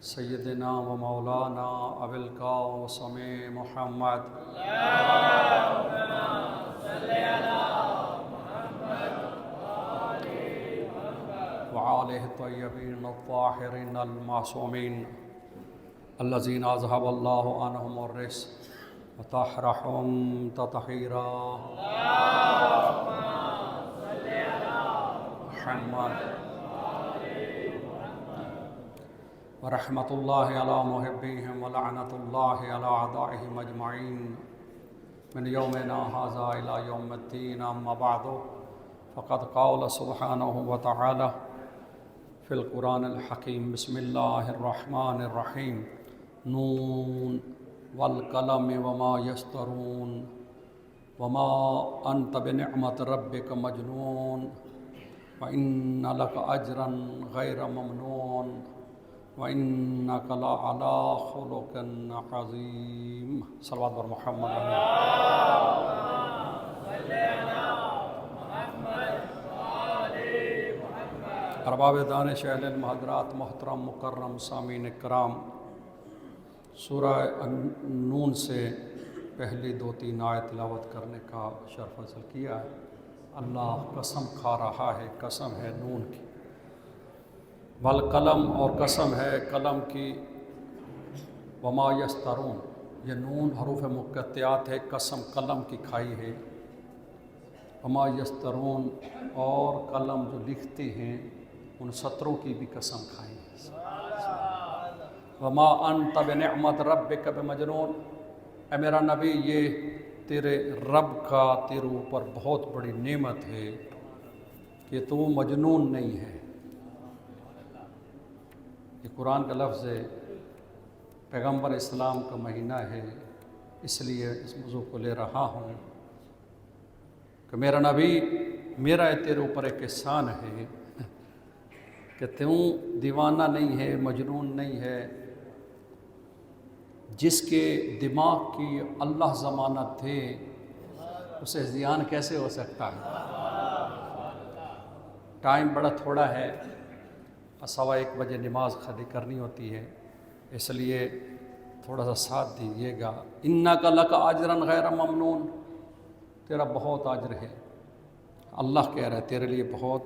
سیدنا و مولانا ابو القاسم محمد وآلہ الطیبین الطاہرین المعصومین الذین اذهب اللہ عنہم الرجس وطہرہم تطہیرا محمد ورحمۃ اللہ علی محبیہم ولعنۃ اللہ علی اعدائہم اجمعین من یومنا ھذا الی یوم الدین اما بعد فقد قال سبحانہ وتعالی فی القرآن الحکیم بسم اللہ الرحمن الرحیم نون والقلم وما یسطرون وما انت بنعمت ربک مجنون وإن لک اجرا غیر ممنون وَإِنَّكَ لَعَلَىٰ خُلُقٍ عَظِيمٍ صلوات بر محمد ارباب دانش اہل علم حضرات محترم مکرم سامعین اکرام، سورہ نون سے پہلی 2-3 آیت تلاوت کرنے کا شرف حاصل کیا ہے۔ اللہ قسم کھا رہا ہے، قسم ہے نون کی، والقلم اور قسم ہے قلم کی، وما یسترون، یہ نون حروف مقطعات ہے، قسم قلم کی کھائی ہے، وما یسترون اور قلم جو لکھتے ہیں ان سطروں کی بھی قسم کھائی ہے۔ وما انت بنعمت ربک بمجنون، اے میرا نبی یہ تیرے رب کا تیرے اوپر بہت بڑی نعمت ہے کہ تو مجنون نہیں ہے۔ یہ قرآن کا لفظ ہے، پیغمبر اسلام کا مہینہ ہے، اس لیے اس موضوع کو لے رہا ہوں کہ میرا نبی، میرا تیرے اوپر ایک احسان ہے کہ تو دیوانہ نہیں ہے، مجنون نہیں ہے۔ جس کے دماغ کی اللہ ضمانت تھے اسے زیان کیسے ہو سکتا ہے؟ ٹائم بڑا تھوڑا ہے، 1:15 بجے نماز خالی کرنی ہوتی ہے، اس لیے تھوڑا سا ساتھ دیجیے گا۔ اِنَّکَ لَکَ اَجْرًا غَیْرَ مَمْنُونَ، تیرا بہت اجر ہے، اللہ کہہ رہا ہے تیرے لیے بہت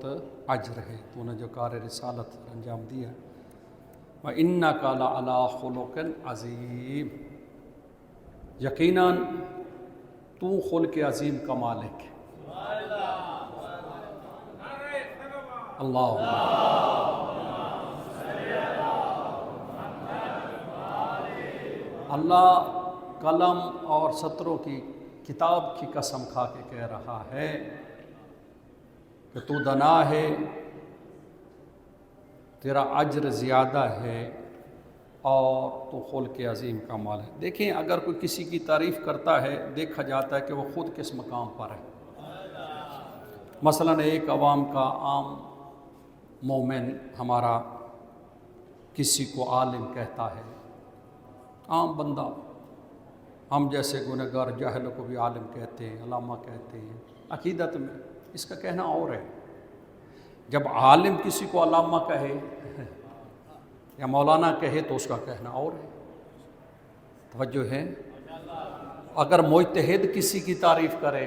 اجر ہے، تو نے جو کار رسالت انجام دیا۔ وَإِنَّکَ لَعَلَىٰ خُلُقٍ عَظِیمٍ، یقیناً تو خلق عظیم کا مالک ہے۔ اللہ اللہ قلم اور سطروں کی کتاب کی قسم کھا کے کہہ رہا ہے کہ تو دنا ہے، تیرا اجر زیادہ ہے اور تو خلق عظیم کا مال ہے۔ دیکھیں، اگر کوئی کسی کی تعریف کرتا ہے دیکھا جاتا ہے کہ وہ خود کس مقام پر ہے۔ مثلا ایک عوام کا عام مومن ہمارا کسی کو عالم کہتا ہے، عام بندہ، ہم جیسے گنہگار جاہل کو بھی عالم کہتے ہیں، علامہ کہتے ہیں، عقیدت میں اس کا کہنا اور ہے۔ جب عالم کسی کو علامہ کہے یا مولانا کہے تو اس کا کہنا اور ہے۔ توجہ ہے؟ اگر مجتہد کسی کی تعریف کرے،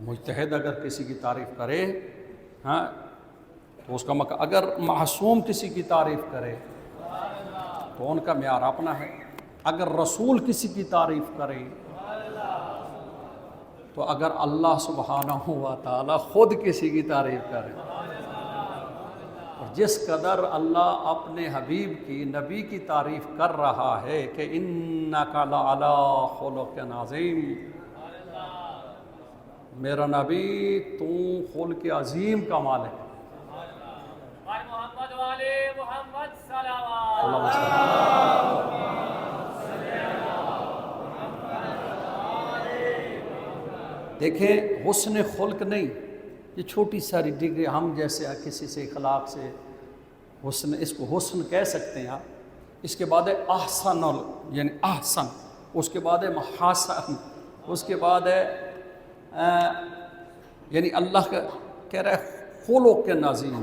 مجتہد اگر کسی کی تعریف کرے تو اس کا اگر معصوم کسی کی تعریف کرے تو ان کا معیار اپنا ہے۔ اگر رسول کسی کی تعریف کرے تو اگر اللہ سبحانہ و تعالی خود کسی کی تعریف کرے، اور جس قدر اللہ اپنے حبیب کی، نبی کی تعریف کر رہا ہے کہ انک لعلی خلق عظیم، میرا نبی تو خلق عظیم کا مالک ہے۔ محمد والے محمد صلوات اللہ وسلم۔ دیکھیں، حسن خلق نہیں، یہ چھوٹی ساری ڈگری، ہم جیسے کسی سے اخلاق سے حسن، اس کو حسن کہہ سکتے ہیں آپ۔ اس کے بعد ہے احسن، یعنی احسن، اس کے بعد ہے محاسن، اس کے بعد ہے یعنی اللہ کا کہہ رہا ہے خلق عظیم،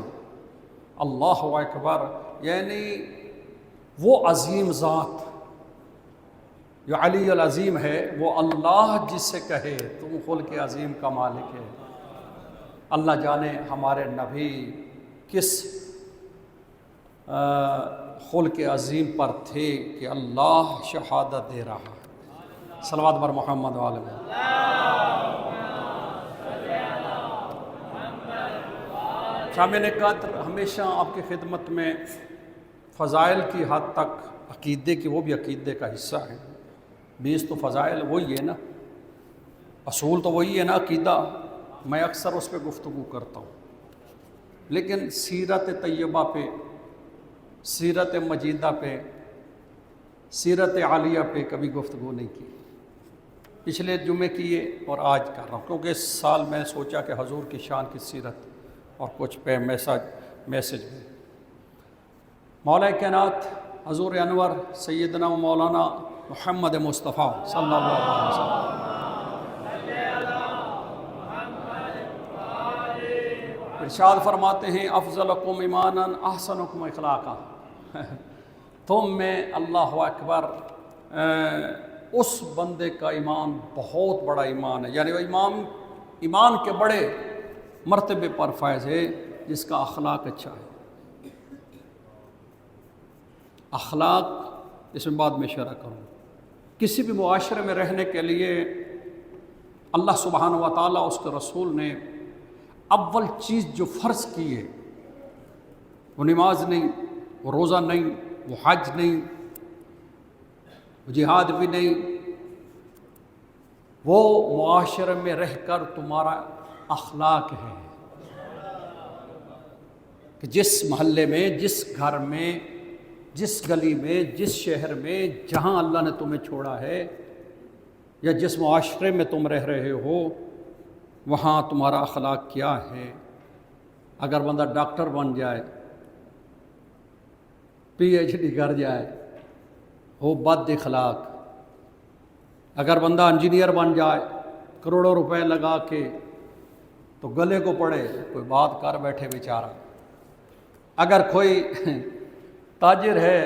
اللہ اکبر، یعنی وہ عظیم ذات جو علی العظیم ہے، وہ اللہ جس سے کہے تم خلق عظیم کا مالک ہے۔ اللہ جانے ہمارے نبی کس خلق عظیم پر تھے کہ اللہ شہادت دے رہا ہے۔ صلوات بر محمد والے میں۔ شامل قدر، ہمیشہ آپ کی خدمت میں فضائل کی حد تک عقیدے کی، وہ بھی عقیدے کا حصہ ہے۔ 20 تو فضائل وہی ہے نا، اصول تو وہی ہے نا عقیدہ، میں اکثر اس پہ گفتگو کرتا ہوں، لیکن سیرت طیبہ پہ، سیرت مجیدہ پہ، سیرت عالیہ پہ کبھی گفتگو نہیں کی۔ پچھلے جمعے کیے اور آج کر رہا ہوں، کیونکہ اس سال میں نے سوچا کہ حضور کی شان کی سیرت اور کچھ پہ میسج میں مولا کائنات حضور انور سیدنا و مولانا محمد مصطفیٰ صلی اللہ علیہ وسلم ارشاد فرماتے ہیں افضلکم ایمانا احسنکم اخلاقا، تم میں اللہ اکبر اس بندے کا ایمان بہت بڑا ایمان ہے، یعنی وہ ایمان کے بڑے مرتبے پر فائز ہے جس کا اخلاق اچھا ہے۔ اخلاق اس میں بعد میں شرح کروں۔ کسی بھی معاشرے میں رہنے کے لیے اللہ سبحانہ و تعالیٰ اس کے رسول نے اول چیز جو فرض کی ہے، وہ نماز نہیں، وہ روزہ نہیں، وہ حج نہیں، وہ جہاد بھی نہیں، وہ معاشرے میں رہ کر تمہارا اخلاق ہے کہ جس محلے میں، جس گھر میں، جس گلی میں، جس شہر میں، جہاں اللہ نے تمہیں چھوڑا ہے یا جس معاشرے میں تم رہ رہے ہو، وہاں تمہارا اخلاق کیا ہے۔ اگر بندہ ڈاکٹر بن جائے، PhD کر جائے، وہ بد اخلاق۔ اگر بندہ انجینئر بن جائے کروڑوں روپے لگا کے، تو گلے کو پڑے، کوئی بات کر بیٹھے بیچارہ۔ اگر کوئی تاجر ہے،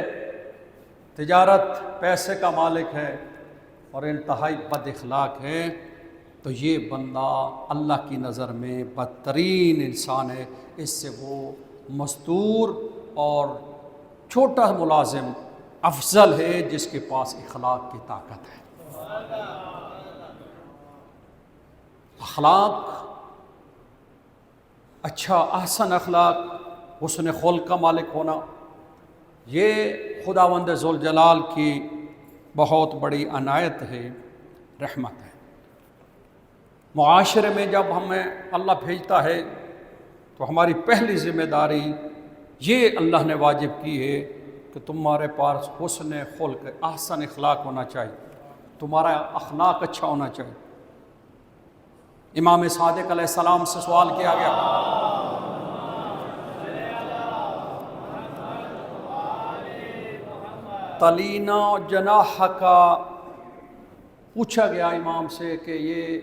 تجارت پیسے کا مالک ہے اور انتہائی بد اخلاق ہے، تو یہ بندہ اللہ کی نظر میں بدترین انسان ہے۔ اس سے وہ مزدور اور چھوٹا ملازم افضل ہے جس کے پاس اخلاق کی طاقت ہے۔ اخلاق اچھا، احسن اخلاق، حسن خلق کا مالک ہونا، یہ خداوند ذوالجلال کی بہت بڑی عنایت ہے، رحمت ہے۔ معاشرے میں جب ہمیں اللہ بھیجتا ہے تو ہماری پہلی ذمہ داری یہ اللہ نے واجب کی ہے کہ تمہارے پاس حسن خلق، احسن اخلاق ہونا چاہیے، تمہارا اخلاق اچھا ہونا چاہیے۔ امام صادق علیہ السلام سے سوال کیا گیا، تلینا جناحک، پوچھا گیا امام سے کہ یہ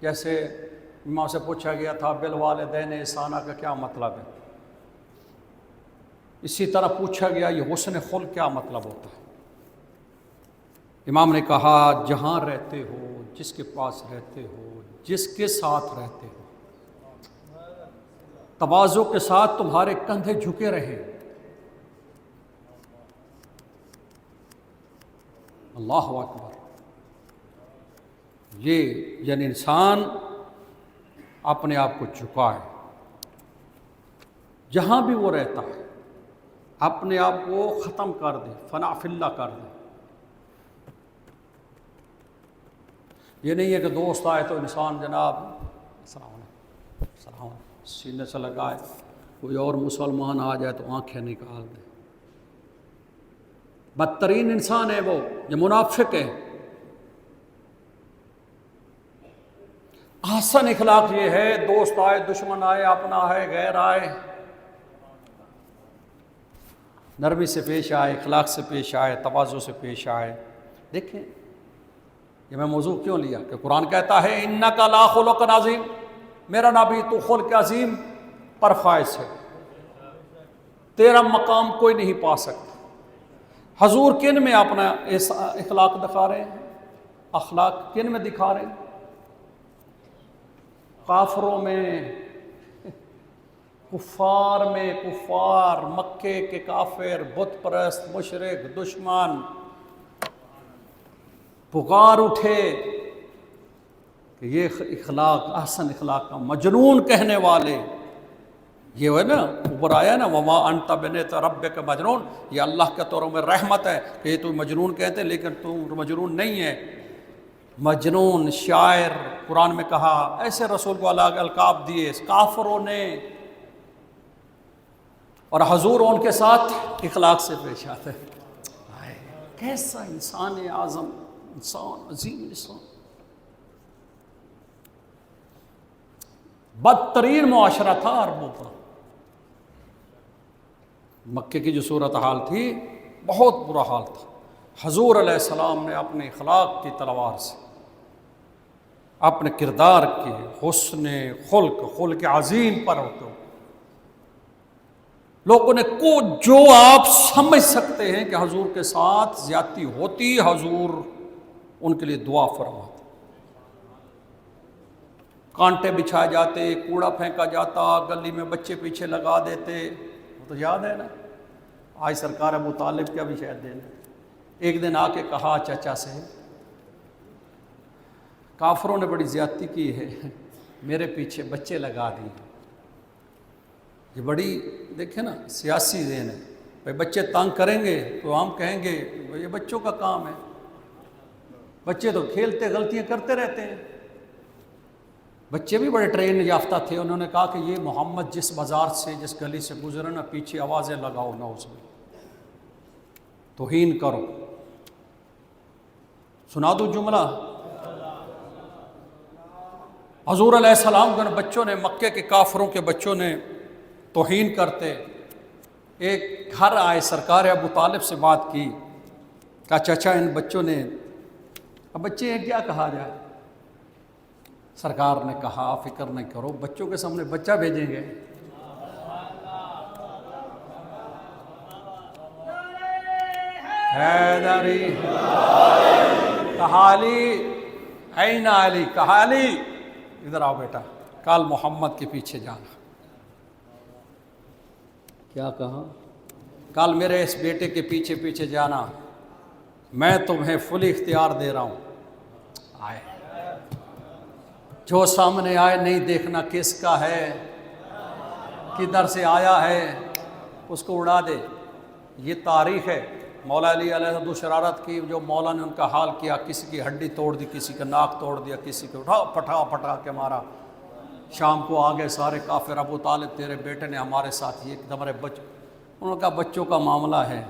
جیسے امام سے پوچھا گیا تھا بالوالدین احسانہ کا کیا مطلب ہے، اسی طرح پوچھا گیا یہ حسن خلق کیا مطلب ہوتا ہے۔ امام نے کہا جہاں رہتے ہو، جس کے پاس رہتے ہو، جس کے ساتھ رہتے ہو، تواضع کے ساتھ تمہارے کندھے جھکے رہیں۔ اللہ اکبر، یہ یعنی انسان اپنے آپ کو جھکائے، جہاں بھی وہ رہتا ہے اپنے آپ کو ختم کر دے، فنا فی اللہ کر دے۔ یہ نہیں ہے کہ دوست آئے تو انسان جناب السلام علیکم السلام علیکم سینے سے لگائے، کوئی اور مسلمان آ جائے تو آنکھیں نکال دے۔ بدترین انسان ہے وہ، یہ منافق ہے۔ احسن اخلاق یہ ہے، دوست آئے، دشمن آئے، اپنا آئے، غیر آئے، نرمی سے پیش آئے، اخلاق سے پیش آئے، تواضع سے پیش آئے۔ دیکھیں یہ میں موضوع کیوں لیا کہ قرآن کہتا ہے انک لا خلق عظیم، میرا نبی تو خلق عظیم پر فائز ہے۔ تیرا مقام کوئی نہیں پا سکتا۔ حضور کن میں اپنا اخلاق دکھا رہے ہیں؟ اخلاق کن میں دکھا رہے ہیں؟ کافروں میں، کفار میں، کفار مکے کے کافر، بت پرست، مشرک، دشمن پکار اٹھے کہ یہ اخلاق احسن اخلاق کا مجنون کہنے والے، یہ ہے نا اوپر آیا نا وما انت بنعمت ربک مجنون، یہ اللہ کے طوروں میں رحمت ہے کہ یہ تو مجنون کہتے ہیں لیکن تو مجنون نہیں ہے۔ مجنون، شاعر قرآن میں کہا، ایسے رسول کو الگ القاب دیے کافروں نے، اور حضور ان کے ساتھ اخلاق سے پیش آتے ہیں۔ کیسا انسان اعظم، انسان عظیم انسان، بدترین معاشرہ تھا عربوں کا۔ مکے کی جو صورتحال تھی بہت برا حال تھا۔ حضور علیہ السلام نے اپنے اخلاق کی تلوار سے، اپنے کردار کے حسن خلق عظیم پر ہوتے لوگوں نے جو آپ سمجھ سکتے ہیں کہ حضور کے ساتھ زیادتی ہوتی، حضور ان کے لیے دعا فرماتے، کانٹے بچھائے جاتے، کوڑا پھینکا جاتا، گلی میں بچے پیچھے لگا دیتے، وہ تو یاد ہے نا، آج سرکار ابو طالب کیا بھی شاید دینا۔ ایک دن آ کے کہا چچا سے، کافروں نے بڑی زیادتی کی ہے، میرے پیچھے بچے لگا دیے۔ یہ بڑی دیکھیں نا سیاسی ذہن ہے، بھائی بچے تنگ کریں گے تو ہم کہیں گے یہ بچوں کا کام ہے، بچے تو کھیلتے غلطیاں کرتے رہتے ہیں۔ بچے بھی بڑے ٹرین یافتہ تھے، انہوں نے کہا کہ یہ محمد جس بازار سے جس گلی سے گزرے نا پیچھے آوازیں لگاؤ نہ، اس میں توہین کرو۔ سنا دوں جملہ، حضور علیہ السلام کے بچوں نے، مکے کے کافروں کے بچوں نے توہین کرتے، ایک گھر آئے، سرکار ابو طالب سے بات کی، کہا چچا ان بچوں نے، اب بچے ہیں کیا کہا جائے؟ سرکار نے کہا فکر نہیں کرو، بچوں کے سامنے بچہ بھیجیں گے۔ حیدری، کہا علی، این علی، کہا علی ادھر آؤ بیٹا، کال محمد کے پیچھے جانا۔ کیا کہا؟ کل میرے اس بیٹے کے پیچھے پیچھے جانا، میں تمہیں فل اختیار دے رہا ہوں۔ آئے جو سامنے آئے نہیں دیکھنا کس کا ہے، کدھر سے آیا ہے، اس کو اڑا دے۔ یہ تاریخ ہے۔ مولا علی علیہ السلام شرارت کی، جو مولا نے ان کا حال کیا، کسی کی ہڈی توڑ دی، کسی کا ناک توڑ دیا، کسی کو اٹھا پٹا کے مارا۔ شام کو آگے سارے کافر، ابو طالب تیرے بیٹے نے ہمارے ساتھ یہ تمہارے انہوں نے کہا بچوں کا معاملہ ہے۔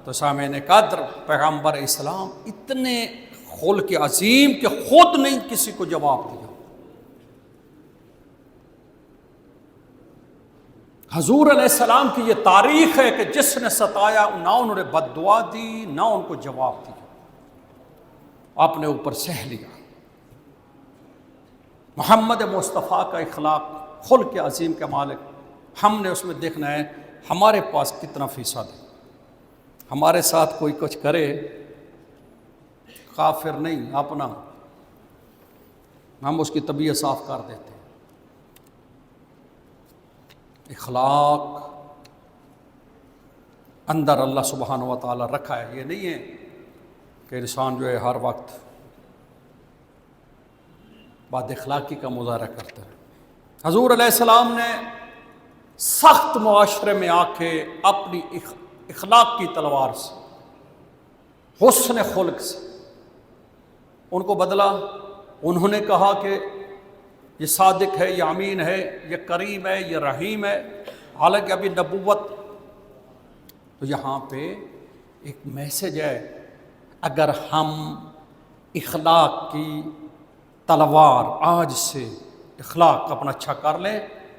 تو سامعین قدر، پیغمبر اسلام اتنے خلق عظیم کہ خود نہیں کسی کو جواب دیا۔ حضور علیہ السلام کی یہ تاریخ ہے کہ جس نے ستایا، نہ انہوں نے بد دعا دی، نہ ان کو جواب دیا، اپنے اوپر سہ لیا۔ محمد مصطفیٰ کا اخلاق، خلق عظیم کا مالک، ہم نے اس میں دیکھنا ہے ہمارے پاس کتنا فیصد ہے۔ ہمارے ساتھ کوئی کچھ کرے، کافر نہیں اپنا، ہم اس کی طبیعت صاف کر دیتے ہیں۔ اخلاق اندر اللہ سبحانہ و تعالیٰ رکھا ہے، یہ نہیں ہے کہ انسان جو ہے ہر وقت بد اخلاقی کا مظاہرہ کرتا ہے۔ حضور علیہ السلام نے سخت معاشرے میں آ کے اپنی اخلاق کی تلوار سے، حسن خلق سے ان کو بدلا۔ انہوں نے کہا کہ یہ صادق ہے، یہ امین ہے، یہ کریم ہے، یہ رحیم ہے، حالانکہ ابھی نبوت۔ تو یہاں پہ ایک میسج ہے، اگر ہم اخلاق کی تلوار آج سے اخلاق اپنا اچھا کر لیں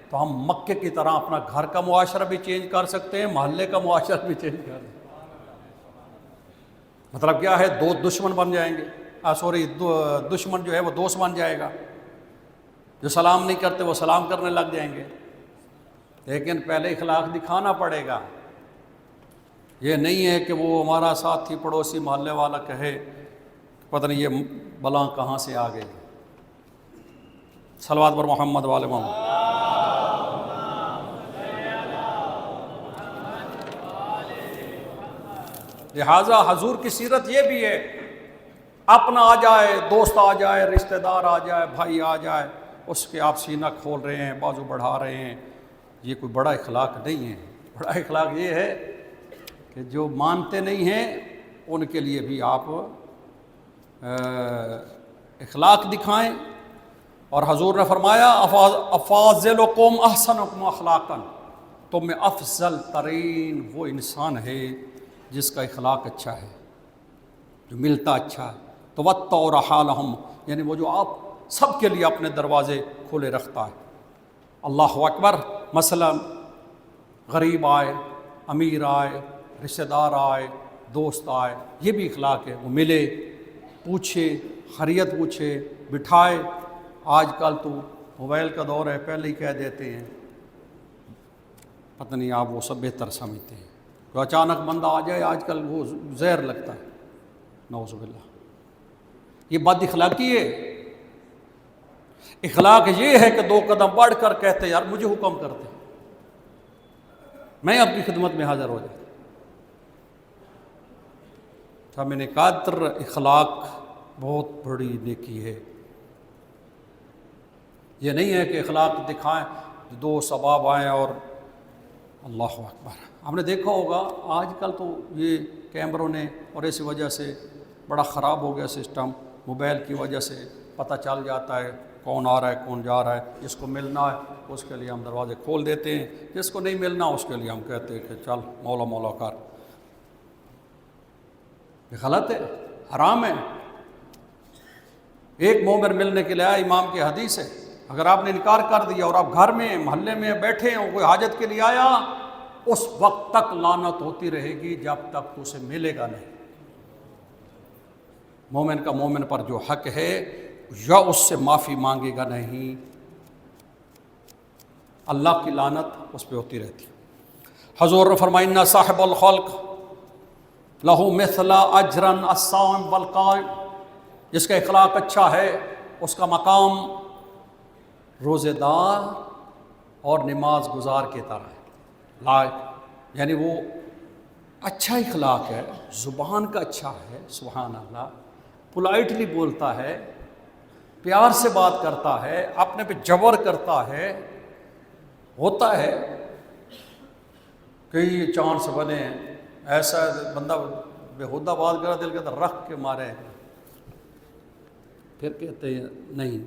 تو ہم مکے کی طرح اپنا گھر کا معاشرہ بھی چینج کر سکتے ہیں، محلے کا معاشرہ بھی چینج کر سکتے ہیں۔ مطلب کیا ہے؟ دو دشمن بن جائیں گے، دشمن جو ہے وہ دوست بن جائے گا، جو سلام نہیں کرتے وہ سلام کرنے لگ جائیں گے۔ لیکن پہلے اخلاق دکھانا پڑے گا. یہ نہیں ہے کہ وہ ہمارا ساتھی پڑوسی محلے والا کہے پتہ نہیں یہ بلا کہاں سے آ گئی. صلوات پر محمد والے محمد. لہٰذا حضور کی سیرت یہ بھی ہے، اپنا آ جائے، دوست آ جائے، رشتہ دار آ جائے، بھائی آ جائے، اس کے آپ سینہ کھول رہے ہیں، بازو بڑھا رہے ہیں. یہ کوئی بڑا اخلاق نہیں ہے. بڑا اخلاق یہ ہے کہ جو مانتے نہیں ہیں ان کے لیے بھی آپ اخلاق دکھائیں. اور حضور نے فرمایا افاضلکم احسنکم اخلاقا، تم میں افضل ترین وہ انسان ہے جس کا اخلاق اچھا ہے، جو ملتا اچھا ہے. توطؤ رحالہم، یعنی وہ جو آپ سب کے لیے اپنے دروازے کھلے رکھتا ہے. اللہ اکبر. مثلا غریب آئے، امیر آئے، رشتہ دار آئے، دوست آئے، یہ بھی اخلاق ہے. وہ ملے، پوچھے، خیریت پوچھے، بٹھائے. آج کل تو موبائل کا دور ہے، پہلے ہی کہہ دیتے ہیں. پتہ نہیں آپ وہ سب بہتر سمجھتے ہیں. تو اچانک بندہ آ جائے آج کل وہ زہر لگتا ہے. نعوذ باللہ. یہ بد اخلاقی ہے. اخلاق یہ ہے کہ 2 قدم بڑھ کر کہتے یار مجھے حکم کرتے، میں اپنی خدمت میں حاضر ہو جاتا. سامعین قدر، اخلاق بہت بڑی نیکی ہے. یہ نہیں ہے کہ اخلاق دکھائیں 2 ثواب آئیں اور اللہ اکبر. ہم نے دیکھا ہوگا آج کل تو یہ کیمروں نے اور اسی وجہ سے بڑا خراب ہو گیا سسٹم. موبائل کی وجہ سے پتہ چل جاتا ہے کون آ رہا ہے کون جا رہا ہے. جس کو ملنا ہے اس کے لیے ہم دروازے کھول دیتے ہیں، جس کو نہیں ملنا اس کے لیے ہم کہتے ہیں کہ چل مولا مولا کر. یہ غلط ہے، حرام ہے. ایک مومن ملنے کے لیے آیا، امام کی حدیث ہے، اگر آپ نے انکار کر دیا اور آپ گھر میں محلے میں بیٹھے ہیں، کوئی حاجت کے لیے آیا، اس وقت تک لعنت ہوتی رہے گی جب تک تو اسے ملے گا نہیں. مومن کا مومن پر جو حق ہے یا اس سے معافی مانگے گا نہیں، اللہ کی لعنت اس پہ ہوتی رہتی. حضور نے فرمایا ان صاحب الخلق لہو مثل اجرا الصائم والقائم، جس کا اخلاق اچھا ہے اس کا مقام روزے دار اور نماز گزار کی طرح ہے. لائق یعنی وہ اچھا اخلاق ہے، زبان کا اچھا ہے، سبحان اللہ، پولائٹلی بولتا ہے، پیار سے بات کرتا ہے، اپنے پہ جبر کرتا ہے. ہوتا ہے کئی چانس بنے ایسا بندہ بےہودہ بات کرا دل کے اندر رکھ کے مارے، پھر کہتے ہیں نہیں،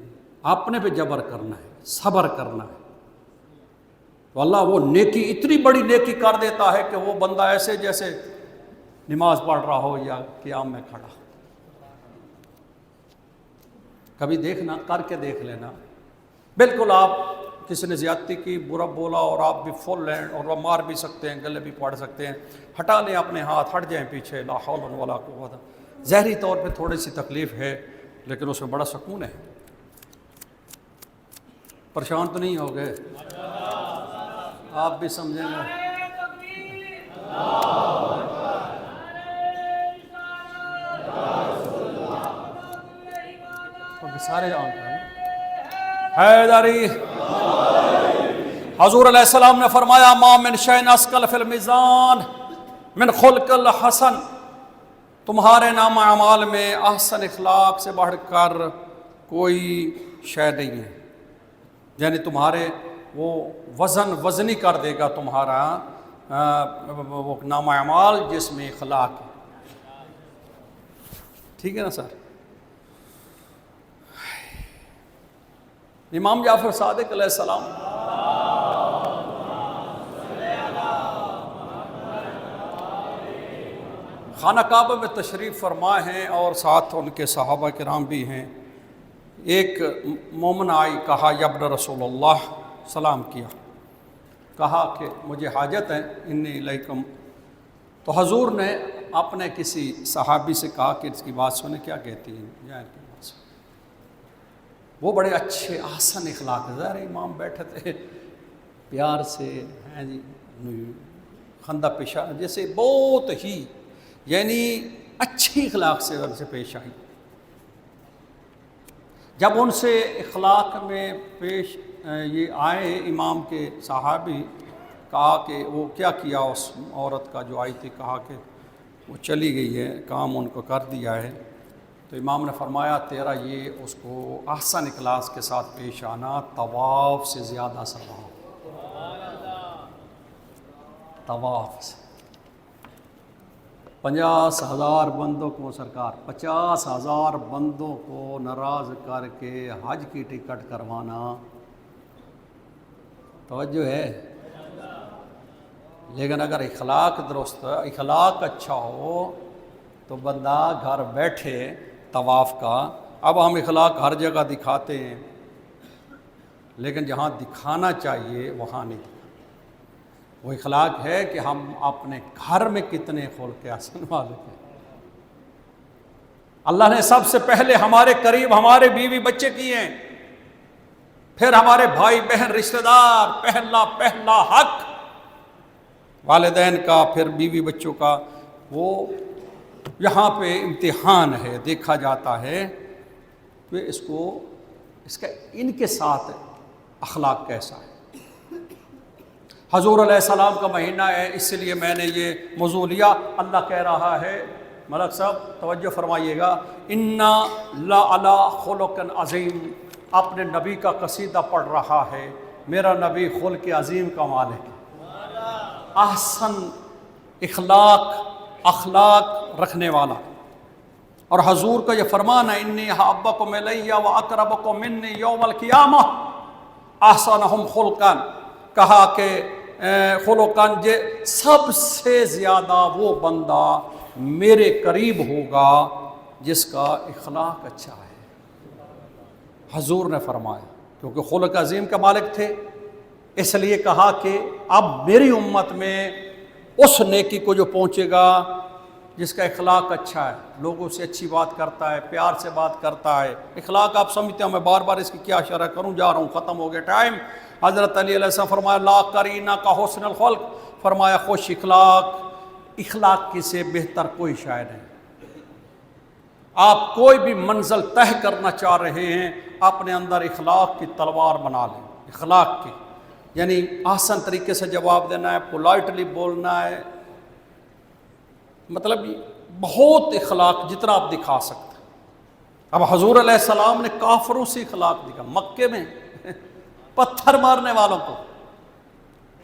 اپنے پہ جبر کرنا ہے، صبر کرنا ہے. تو اللہ وہ نیکی اتنی بڑی نیکی کر دیتا ہے کہ وہ بندہ ایسے جیسے نماز پڑھ رہا ہو یا قیام میں کھڑا. کبھی دیکھنا، کر کے دیکھ لینا. بالکل آپ کسی نے زیادتی کی، برا بولا اور آپ بھی فل ہیں اور وہ مار بھی سکتے ہیں، گلے بھی پاڑ سکتے ہیں، ہٹا لیں اپنے ہاتھ، ہٹ جائیں پیچھے. لا حول ولا قوت. ظاہری طور پہ تھوڑی سی تکلیف ہے لیکن اس میں بڑا سکون ہے. پریشان تو نہیں ہو گئے؟ آپ بھی سمجھیں گے. سارے حیدری. حضور علیہ السلام نے فرمایا ما من شیء اثقل فی المیزان من خلق الحسن، تمہارے نام اعمال میں احسن اخلاق سے بڑھ کر کوئی شے نہیں ہے. یعنی تمہارے وہ وزنی کر دے گا تمہارا وہ نام اعمال جس میں اخلاق ہے. ٹھیک ہے نا سر؟ امام جعفر صادق علیہ السلام خانہ کعبہ میں تشریف فرما ہیں اور ساتھ ان کے صحابہ کرام بھی ہیں. ایک مومن آئی، کہا یا ابن رسول اللہ، سلام کیا، کہا کہ مجھے حاجت ہے، انی الیکم. تو حضور نے اپنے کسی صحابی سے کہا کہ اس کی بات سنیں، کیا کہتی ہیں، یا ان کی بات سنیں. وہ بڑے اچھے احسن اخلاق، ظاہر امام بیٹھے تھے پیار سے ہیں جی خندہ پیشہ جیسے بہت ہی یعنی اچھی اخلاق سے ان سے پیش آئی. جب ان سے اخلاق میں پیش یہ آئے امام کے صحابی، کہا کہ وہ کیا کیا اس عورت کا جو آئی تھی، کہا کہ وہ چلی گئی ہے، کام ان کو کر دیا ہے. تو امام نے فرمایا تیرا یہ اس کو احسن اخلاص کے ساتھ پیش آنا طواف سے زیادہ ثواب. طواف سے 50,000 بندوں کو سرکار 50,000 بندوں کو ناراض کر کے حج کی ٹکٹ کروانا توجہ ہے. لیکن اگر اخلاق درست اخلاق اچھا ہو تو بندہ گھر بیٹھے طواف کا. اب ہم اخلاق ہر جگہ دکھاتے ہیں لیکن جہاں دکھانا چاہیے وہاں نہیں. وہ اخلاق ہے کہ ہم اپنے گھر میں کتنے خلق حسن والے ہیں. اللہ نے سب سے پہلے ہمارے قریب ہمارے بیوی بچے کیے ہیں، پھر ہمارے بھائی بہن رشتہ دار. پہلا حق والدین کا، پھر بیوی بچوں کا. وہ یہاں پہ امتحان ہے، دیکھا جاتا ہے کہ اس کا ان کے ساتھ اخلاق کیسا ہے. حضور علیہ السلام کا مہینہ ہے، اس لیے میں نے یہ موضوع لیا. اللہ کہہ رہا ہے، ملک صاحب توجہ فرمائیے گا، انا لعلی خلق عظیم. اپنے نبی کا قصیدہ پڑھ رہا ہے. میرا نبی خلق عظیم کا مالک ہے، احسن اخلاق رکھنے والا. اور حضور کا یہ فرمان ہے، انی احبکم الی و اقربکم منی یوم القیامہ احسنہم خلقا. کہا کہ خلقاً سب سے زیادہ وہ بندہ میرے قریب ہوگا جس کا اخلاق اچھا ہے. حضور نے فرمایا، کیونکہ خلق عظیم کا مالک تھے، اس لیے کہا کہ اب میری امت میں اس نیکی کو جو پہنچے گا جس کا اخلاق اچھا ہے، لوگوں سے اچھی بات کرتا ہے، پیار سے بات کرتا ہے. اخلاق آپ سمجھتے ہیں، میں بار بار اس کی کیا شرح کروں، جا رہا ہوں، ختم ہو گیا ٹائم. حضرت علی علیہ السلام فرمایا لا قرینہ کا حسن الخلق. فرمایا خوش اخلاق کی سے بہتر کوئی شاعر نہیں. آپ کوئی بھی منزل طے کرنا چاہ رہے ہیں، اپنے اندر اخلاق کی تلوار بنا لیں. اخلاق کی یعنی آسان طریقے سے جواب دینا ہے، پولائٹلی بولنا ہے، مطلب بہت اخلاق جتنا آپ دکھا سکتے ہیں. اب حضور علیہ السلام نے کافروں سے اخلاق دکھا، مکے میں پتھر مارنے والوں کو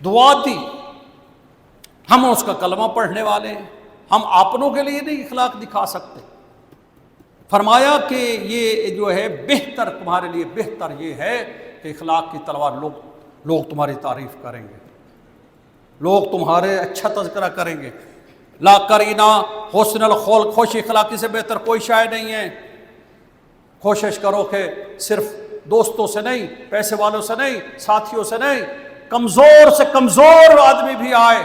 دعا دی. ہم اس کا کلمہ پڑھنے والے ہیں، ہم اپنوں کے لیے نہیں اخلاق دکھا سکتے. فرمایا کہ یہ جو ہے بہتر، تمہارے لیے بہتر یہ ہے کہ اخلاق کی تلوار، لوگ تمہاری تعریف کریں گے، لوگ تمہارے اچھا تذکرہ کریں گے. لا قرینہ حسن الخلق، خوش اخلاقی سے بہتر کوئی شے نہیں ہے. کوشش کرو کہ صرف دوستوں سے نہیں، پیسے والوں سے نہیں، ساتھیوں سے نہیں، کمزور سے کمزور آدمی بھی آئے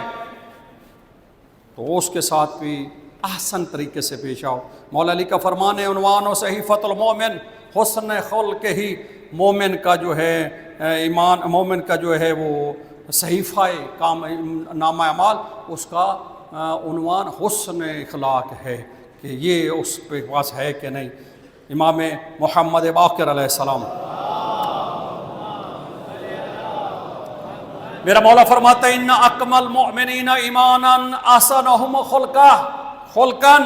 تو اس کے ساتھ بھی احسن طریقے سے پیش آؤ. مولا علی کا فرمان ہے، عنوان و صحیفۃ المومن حسن خلق ہی. مومن کا جو ہے ایمان، مومن کا جو ہے وہ صحیفہ کام نامہ اعمال، اس کا عنوان حسن اخلاق ہے کہ یہ اس پہ پاس ہے کہ نہیں. امام محمد باقر علیہ السلام، میرا مولا فرماتا ہے ان اکمل المؤمنین ایمانا احسنہم خلقا.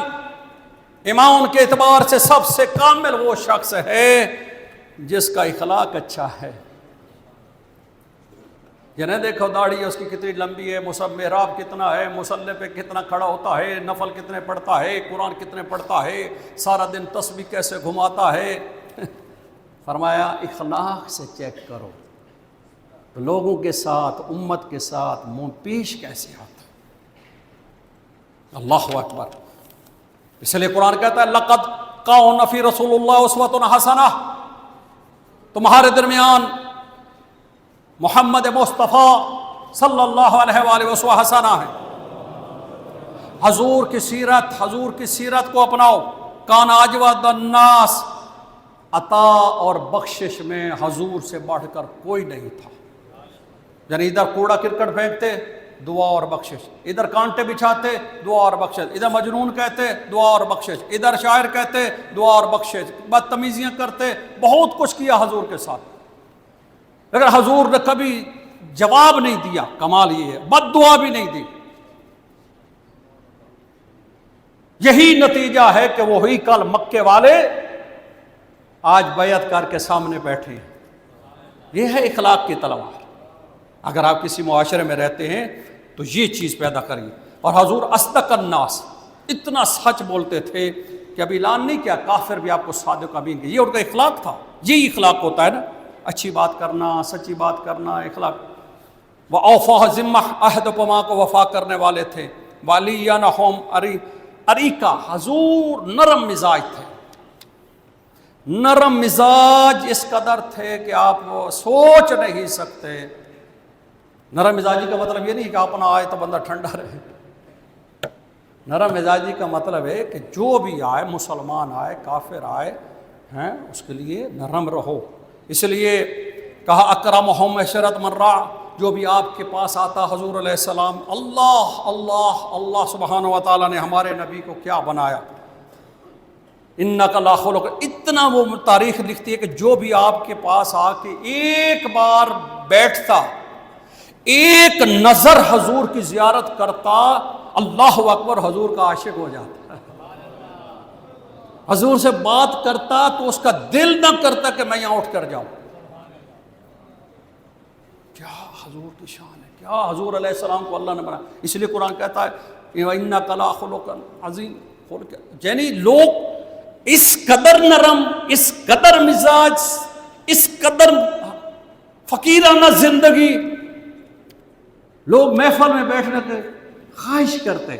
ایمان کے اعتبار سے سب سے کامل وہ شخص ہے جس کا اخلاق اچھا ہے. یہ نہیں دیکھو داڑھی اس کی کتنی لمبی ہے، محراب کتنا ہے، مصلی پہ کتنا کھڑا ہوتا ہے، نفل کتنے پڑھتا ہے، قرآن کتنے پڑھتا ہے، سارا دن تسبیح کیسے گھماتا ہے. فرمایا اخلاق سے چیک کرو تو لوگوں کے ساتھ، امت کے ساتھ منہ پیش کیسے آتا. اللہ اکبر. اس لیے قرآن کہتا ہے لقد کان فی رسول اللہ اسوۃ حسنہ. تمہارے درمیان محمد مصطفیٰ صلی اللہ علیہ وآلہ وسلم حسنہ ہے. حضور کی سیرت کو اپناؤ. کان اجود الناس، عطا اور بخشش میں حضور سے بڑھ کر کوئی نہیں تھا. یعنی ادھر کوڑا کرکٹ پھینکتے دعا اور بخشش، ادھر کانٹے بچھاتے دعا اور بخشش، ادھر مجنون کہتے دعا اور بخشش، ادھر شاعر کہتے دعا اور بخشش، بدتمیزیاں کرتے، بہت کچھ کیا حضور کے ساتھ، لیکن حضور نے کبھی جواب نہیں دیا۔ کمال یہ ہے، بد دعا بھی نہیں دی۔ یہی نتیجہ ہے کہ وہی کل مکے والے آج بیعت کر کے سامنے بیٹھے ہیں۔ یہ ہے اخلاق کی تلوار۔ اگر آپ کسی معاشرے میں رہتے ہیں تو یہ چیز پیدا کریے۔ اور حضور اصدق الناس، اتنا سچ بولتے تھے کہ ابھی اعلان نہیں کیا کافر بھی آپ کو صادق امین کہ یہ ان کا اخلاق تھا۔ یہی اخلاق ہوتا ہے نا، اچھی بات کرنا، سچی بات کرنا، اخلاق۔ وَأَوْفَىٰ ذِمَّةَ، عہد و پیمان کو وفا کرنے والے تھے۔ وَلِيَّنَهُمْ اریکا، حضور نرم مزاج تھے، نرم مزاج اس قدر تھے کہ آپ سوچ نہیں سکتے۔ نرم مزاجی کا مطلب یہ نہیں کہ اپنا آئے تو بندہ ٹھنڈا رہے۔ نرم مزاجی کا مطلب ہے کہ جو بھی آئے، مسلمان آئے، کافر آئے ہیں، اس کے لیے نرم رہو۔ اس لیے کہا اکرمہم عشرۃ مرہ، جو بھی آپ کے پاس آتا حضور علیہ السلام، اللہ اللہ اللہ سبحانہ و تعالیٰ نے ہمارے نبی کو کیا بنایا، انک لخلق، اتنا وہ تاریخ لکھتی ہے کہ جو بھی آپ کے پاس آ کے ایک بار بیٹھتا، ایک نظر حضور کی زیارت کرتا، اللہ اکبر، حضور کا عاشق ہو جاتا، حضور سے بات کرتا تو اس کا دل نہ کرتا کہ میں یہاں اٹھ کر جاؤں۔ کیا حضور کی شان ہے، کیا حضور علیہ السلام کو اللہ نے بنایا۔ اس لیے قرآن کہتا ہے اِنَّكَ لَخُلُقٌ عَظِيمٌ، یعنی لوگ اس قدر نرم، اس قدر مزاج، اس قدر فقیرانہ زندگی، لوگ محفل میں بیٹھنے کے خواہش کرتے۔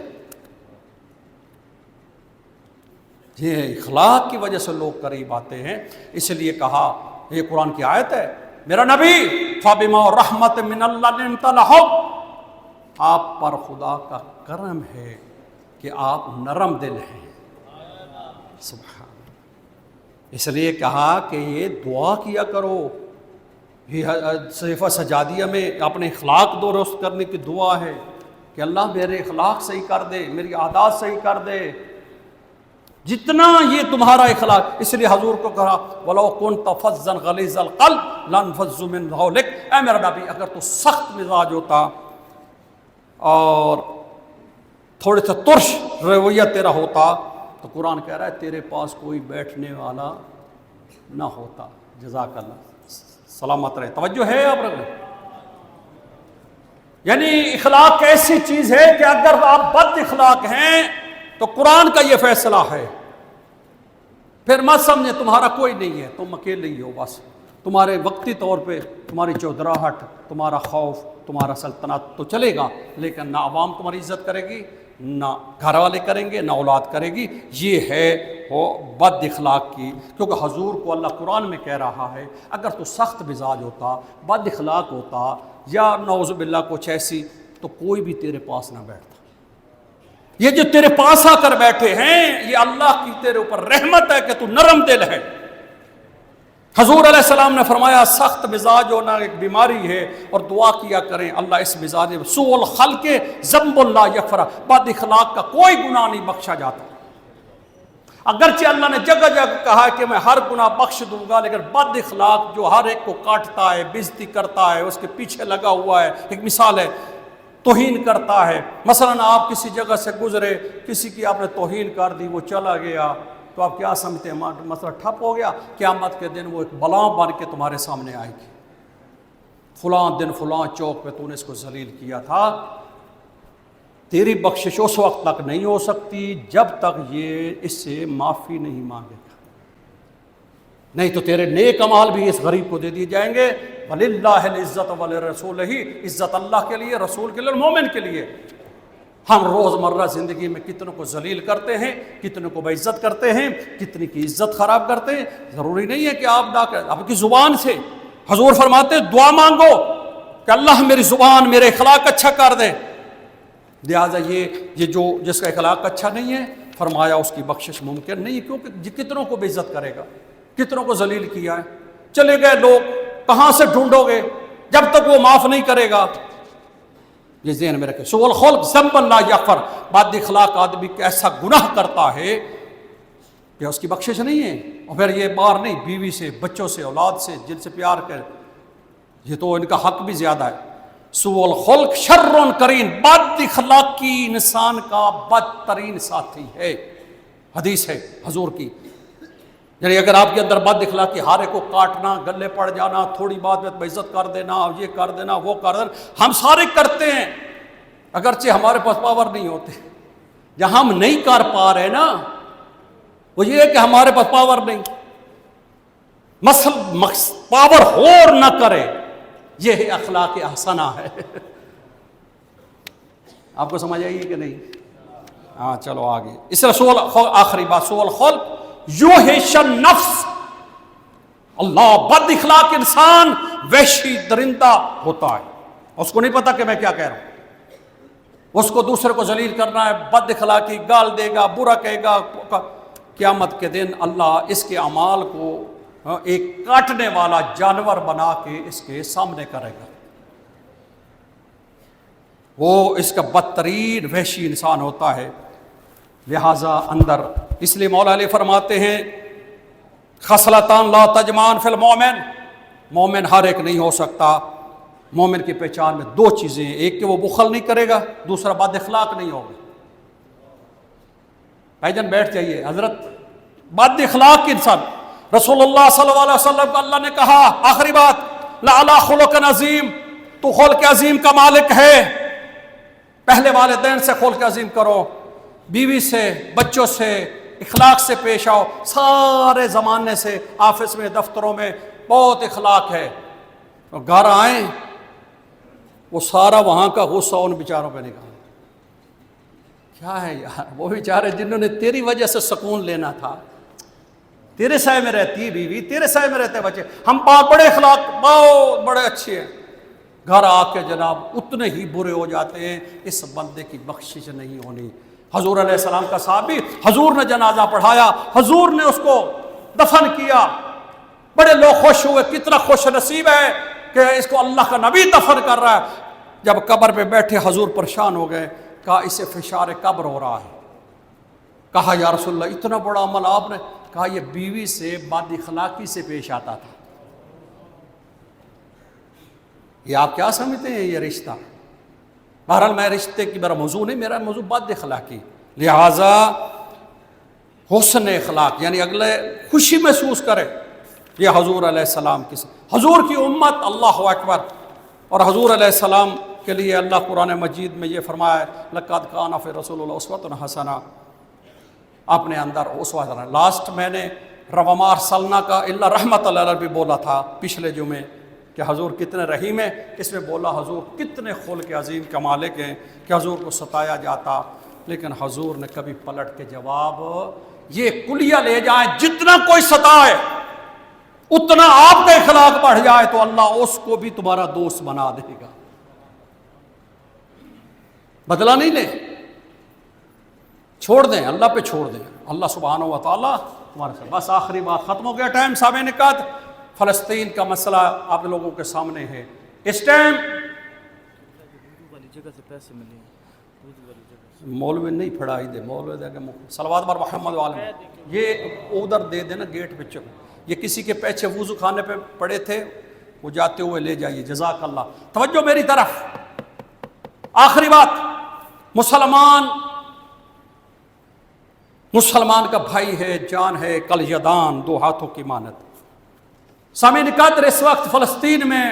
یہ اخلاق کی وجہ سے لوگ قریب آتے ہیں۔ اس لیے کہا، یہ قرآن کی آیت ہے، میرا نبی فَبِمَا رَحْمَةٍ مِّنَ اللَّهِ لِنتَ لَهُمْ، آپ پر خدا کا کرم ہے کہ آپ نرم دل ہیں۔ سبحان، اس لیے کہا کہ یہ دعا کیا کرو، یہ صحیفہ سجادیہ میں اپنے اخلاق درست کرنے کی دعا ہے کہ اللہ میرے اخلاق صحیح کر دے، میری عادات صحیح کر دے، جتنا یہ تمہارا اخلاق۔ اس لیے حضور کو کہا وَلَوْ كُنْتَ فَظًّا غَلِيظَ الْقَلْبِ لَانفَضُّوا مِنْ حَوْلِكَ، اے میرا نبی اگر تو سخت مزاج ہوتا اور تھوڑے سے ترش رویہ تیرا ہوتا تو قرآن کہہ رہا ہے تیرے پاس کوئی بیٹھنے والا نہ ہوتا۔ جزاک اللہ، سلامت رہے۔ توجہ ہے آپ لوگوں؟ یعنی اخلاق ایسی چیز ہے کہ اگر آپ بد اخلاق ہیں تو قرآن کا یہ فیصلہ ہے، پھر مت سمجھے تمہارا کوئی نہیں ہے، تم اکیلے ہی ہو، بس تمہارے وقتی طور پہ تمہاری چودراہٹ، تمہارا خوف، تمہارا سلطنت تو چلے گا، لیکن نہ عوام تمہاری عزت کرے گی، نہ گھر والے کریں گے، نہ اولاد کرے گی۔ یہ ہے وہ بد اخلاق کی، کیونکہ حضور کو اللہ قرآن میں کہہ رہا ہے اگر تو سخت مزاج ہوتا، بد اخلاق ہوتا، یا نعوذ باللہ کچھ ایسی، تو کوئی بھی تیرے پاس نہ بیٹھتا۔ یہ جو تیرے پاس آ کر بیٹھے ہیں، یہ اللہ کی تیرے اوپر رحمت ہے کہ تو نرم دل ہے۔ حضور علیہ السلام نے فرمایا سخت مزاج ہونا ایک بیماری ہے، اور دعا کیا کریں اللہ اس مزاج میں، سوء الخلق ذنب لا یغفر، بد اخلاق کا کوئی گناہ نہیں بخشا جاتا۔ اگرچہ اللہ نے جگہ جگہ کہا کہ میں ہر گناہ بخش دوں گا، لیکن بد اخلاق جو ہر ایک کو کاٹتا ہے، بےزتی کرتا ہے، اس کے پیچھے لگا ہوا ہے، ایک مثال ہے، توہین کرتا ہے۔ مثلا آپ کسی جگہ سے گزرے، کسی کی آپ نے توہین کر دی، وہ چلا گیا، تو آپ کیا سمجھتے ہیں مسئلہ ٹھپ ہو گیا؟ قیامت کے دن وہ ایک بلاں بن کے تمہارے سامنے آئے گی، فلاں دن فلاں چوک پہ تو نے اس کو ذلیل کیا تھا۔ تیری بخشش اس وقت تک نہیں ہو سکتی جب تک یہ اس سے معافی نہیں مانگے گا، نہیں تو تیرے نیک اعمال بھی اس غریب کو دے دیے جائیں گے۔ وَلِلَّهِ الْعِزَّةُ وَلِرَسُولِهِ، عزت اللہ کے لیے، رسول کے لیے، مومن کے لیے۔ ہم روزمرہ زندگی میں کتنوں کو ذلیل کرتے ہیں، کتنوں کو بے عزت کرتے ہیں، کتنی کی عزت خراب کرتے ہیں۔ ضروری نہیں ہے کہ آپ کی زبان سے، حضور فرماتے ہیں دعا مانگو کہ اللہ میری زبان، میرے اخلاق اچھا کر دے۔ لہٰذا یہ جو جس کا اخلاق اچھا نہیں ہے، فرمایا اس کی بخشش ممکن نہیں، کیونکہ کتنوں کو بے عزت کرے گا، کتنوں کو ذلیل کیا ہے۔ چلے گئے لوگ، کہاں سے ڈھونڈو گے؟ جب تک وہ معاف نہیں کرے گا. یہ ذہن میں رکھے. سوء الخلق ذنب لا یغفر، بد اخلاق آدمی ایسا گناہ کرتا ہے کہ اس کی بخشش نہیں ہے. اور پھر یہ بار نہیں، بیوی سے، بچوں سے، اولاد سے، جن سے پیار کر، یہ تو ان کا حق بھی زیادہ ہے. سوء الخلق شر قرین، بد اخلاقی انسان کا بدترین ساتھی ہے. حدیث ہے حضور کی، یعنی اگر آپ کے اندر بد اخلاقی، ہر ایک کو کاٹنا، گلے پڑ جانا، تھوڑی بات میں بےعزت کر دینا، یہ کر دینا، وہ کر دینا، ہم سارے کرتے ہیں اگرچہ ہمارے پاس پاور نہیں ہوتے. جہاں ہم نہیں کر پا رہے نا، وہ یہ ہے کہ ہمارے پاس پاور نہیں. پاور ہور نہ کرے، یہ ہے اخلاق حسنہ ہے. آپ کو سمجھ آئیے کہ نہیں؟ ہاں چلو آگے. اس طرح آخری بات، سوء الخلق یوحش النفس. اللہ، بد اخلاق انسان وحشی درندہ ہوتا ہے، اس کو نہیں پتا کہ میں کیا کہہ رہا ہوں. اس کو دوسرے کو ذلیل کرنا ہے، بد اخلاقی، گال دے گا، برا کہے گا. قیامت کے دن اللہ اس کے اعمال کو ایک کاٹنے والا جانور بنا کے اس کے سامنے کرے گا. وہ اس کا بدترین وحشی انسان ہوتا ہے. لہذا اندر، اس لیے مولا علی فرماتے ہیں خصلتان لا تجمان فی المومن، مومن ہر ایک نہیں ہو سکتا. مومن کی پہچان میں دو چیزیں ہیں، ایک کہ وہ بخل نہیں کرے گا، دوسرا بد اخلاق نہیں ہوگا. بھائی جان بیٹھ جائیے. حضرت بد اخلاق انسان، رسول اللہ صلی اللہ علیہ وسلم کو اللہ نے کہا آخری بات، لعلی خلق عظیم، تو خلق عظیم کا مالک ہے. پہلے والدین سے خلق عظیم کرو، بیوی سے، بچوں سے، اخلاق سے پیش آؤ. سارے زمانے سے آفس میں، دفتروں میں بہت اخلاق ہے. گھر آئیں وہ سارا وہاں کا غصہ ان بیچاروں پہ نکالا. کیا ہے یار، وہ بیچارے جنہوں نے تیری وجہ سے سکون لینا تھا، تیرے سائے میں رہتی بیوی، تیرے سائے میں رہتے بچے، ہم بڑے اخلاق، بہت بڑے اچھے ہیں، گھر آ کے جناب اتنے ہی برے ہو جاتے ہیں. اس بندے کی بخشش نہیں ہونی. حضور علیہ السلام کا صحابی، حضور نے جنازہ پڑھایا، حضور نے اس کو دفن کیا، بڑے لوگ خوش ہوئے، کتنا خوش نصیب ہے کہ اس کو اللہ کا نبی دفن کر رہا ہے. جب قبر پہ بیٹھے حضور پریشان ہو گئے، کہا اسے فشار قبر ہو رہا ہے. کہا یا رسول اللہ اتنا بڑا عمل آپ نے؟ کہا یہ بیوی سے بد اخلاقی سے پیش آتا تھا. یہ آپ کیا سمجھتے ہیں یہ رشتہ؟ بہرحال میں رشتے کی میرا موضوع نہیں، میرا موضوع بد اخلاقی. لہٰذا حسن اخلاق یعنی اگلے خوشی محسوس کرے. یہ حضور علیہ السلام کی، حضور کی امت، اللہ اکبر. اور حضور علیہ السلام کے لیے اللہ قرآن مجید میں یہ فرمایا ہے لقد کان فی رسول اللہ اسوۃ حسنہ، اپنے اندر اسوہ حسنہ. لاسٹ میں نے وما ارسلنا کا الا رحمت اللہ بھی بولا تھا پچھلے جمعے کہ حضور کتنے رحیم ہیں. اس میں بولا حضور کتنے خلق عظیم کا مالک ہیں کہ حضور کو ستایا جاتا، لیکن حضور نے کبھی پلٹ کے جواب یہ کلیہ لے جائیں، جتنا کوئی ستائے اتنا آپ کا اخلاق بڑھ جائے تو اللہ اس کو بھی تمہارا دوست بنا دے گا. بدلہ نہیں لیں، چھوڑ دیں، اللہ پہ چھوڑ دیں، اللہ سبحانہ و تعالیٰ تمہارے ساتھ. بس آخری بات، ختم ہو گیا ٹائم. سامنے نکات فلسطین کا مسئلہ آپ لوگوں کے سامنے ہے. اس ٹائم مولوی نہیں پھڑائی دے، مولوی دے کہ صلوات بر محمد عالم، یہ ادھر دے دینا گیٹ پہ چکو. یہ کسی کے پیچھے وضو خانے پہ پڑے تھے، وہ جاتے ہوئے لے جائیے. جزاک اللہ. توجہ میری طرف. آخری بات، مسلمان کا بھائی ہے، جان ہے، کل یدان، دو ہاتھوں کی مانت. سامعین قدر، اس وقت فلسطین میں